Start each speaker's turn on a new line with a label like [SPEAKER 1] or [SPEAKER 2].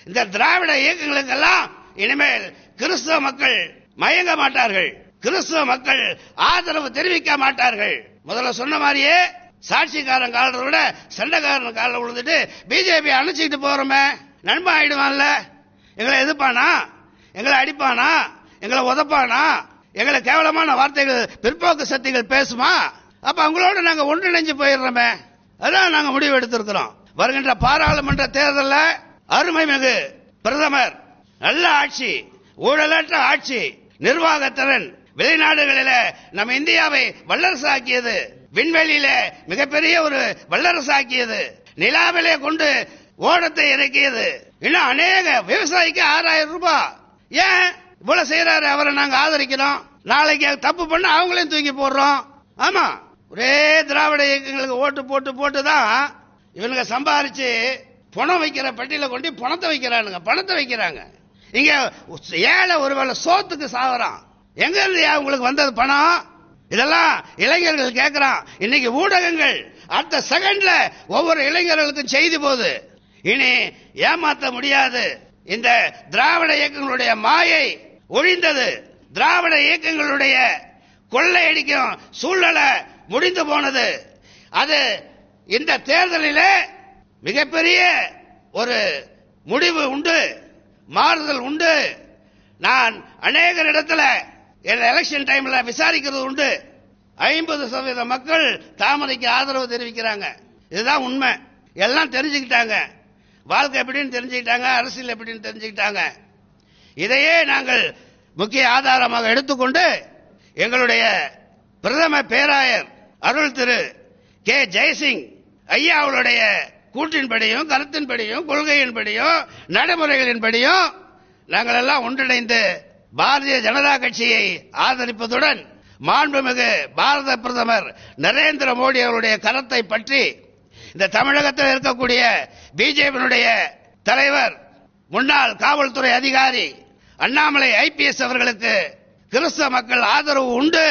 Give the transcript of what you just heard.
[SPEAKER 1] இந்த திராவிட இயக்கங்களுக்கெல்லாம் இனிமேல் கிறிஸ்தவ மக்கள் மயங்க மாட்டார்கள், கிறிஸ்தவ மக்கள் ஆதரவு தெரிவிக்க மாட்டார்கள். முதல்ல சொன்ன மாதிரியே சாட்சிக்காரன் காலத்தை விட சண்டைக்காரன் காலில் விழுந்துட்டு பிஜேபி அனுப்பிச்சுட்டு போறோமே, நண்பன் ஆயிடுவான்ல. எங்களை எதிர்ப்பானா, எங்களை அடிப்பானா, எங்களை உதப்பானா, எங்களை கேவலமான வார்த்தைகள் பிற்போக்கு சக்திகள் பேசுமா? அப்ப அவங்களோட நாங்க ஒன்றிணைஞ்சு போயிடுறோமே. அதான் நாங்க முடிவு எடுத்திருக்கிறோம். வருகின்ற பாராளுமன்ற தேர்தலில் அருமைமிகு பிரதமர், நல்ல ஆட்சி, ஊழலற்ற ஆட்சி, நிர்வாகத்திறன், வெளிநாடுகளில் நம்ம இந்தியாவை வல்லரசு ஆக்கியது, விண்வெளியில மிகப்பெரிய ஒரு வல்லரசு ஆக்கியது, நிலாவிலே கொண்டு ஓடத்தை இறக்கியது, இன்னும் அநேக விவசாயிக்கு 6000 ரூபாய். ஏன் இவ்வளவு செய்யறாரு? அவரை நாங்க ஆதரிக்கிறோம். நாளைக்கு தப்பு பண்ண அவங்களையும் தூக்கி போடுறோம். ஆமா, ஒரே திராவிட இயக்கங்களுக்கு ஓட்டு போட்டு போட்டுதான் இவனுங்க சம்பாரிச்சு பணம் வைக்கிற பட்டியல கொண்டு பணத்தை வைக்கிறானுங்க, பணத்தை வைக்கிறாங்க. இங்க ஏழை ஒருவேளை சோத்துக்கு சாகுறான். எங்க இருந்து உங்களுக்கு வந்தது பணம்? இதெல்லாம் இளைஞர்கள் கேட்கிறான். இன்னைக்கு ஊடகங்கள் அடுத்த செகண்ட்ல ஒவ்வொரு இளைஞர்களுக்கும் செய்தி போகுது. இனி ஏமாற்ற முடியாது. இந்த திராவிட இயக்கங்களுடைய மாயை ஒழிந்தது. திராவிட இயக்கங்களுடைய கொள்ளையடிக்கும் சூழ்நிலை முடிந்து போனது. அது இந்த தேர்தலில் மிகப்பெரிய ஒரு முடிவு உண்டு, மாறுதல் உண்டு. நான் அநேகரிடத்துல எலெக்ஷன் டைம்ல விசாரிக்கிறது உண்டு. 50% மக்கள் தாமரைக்கு ஆதரவு தெரிவிக்கிறாங்க. இதுதான் உண்மை. எல்லாம் தெரிஞ்சுக்கிட்டாங்க, வாழ்க்கை எப்படின்னு தெரிஞ்சுக்கிட்டாங்க, அரசியல் எப்படின்னு தெரிஞ்சுக்கிட்டாங்க. இதையே நாங்கள் முக்கிய ஆதாரமாக எடுத்துக்கொண்டு எங்களுடைய பிரதம பேராயர் அருள் திரு கே ஜெயசிங் ஐயா அவருடைய கூற்றின்படியும் கருத்தின்படியும் கொள்கையின்படியும் நடைமுறைகளின்படியும் நாங்கள் எல்லாம் ஒன்றிணைந்து பாரதிய ஜனதா கட்சியை ஆதரிப்பதுடன் மாண்புமிகு பாரத பிரதமர் நரேந்திர மோடி அவருடைய கரத்தை பற்றி இந்த தமிழகத்தில் இருக்கக்கூடிய பிஜேபியினுடைய தலைவர் முன்னாள் காவல்துறை அதிகாரி அண்ணாமலை IPS அவர்களுக்கு கிறிஸ்தவ மக்கள் ஆதரவு உண்டு.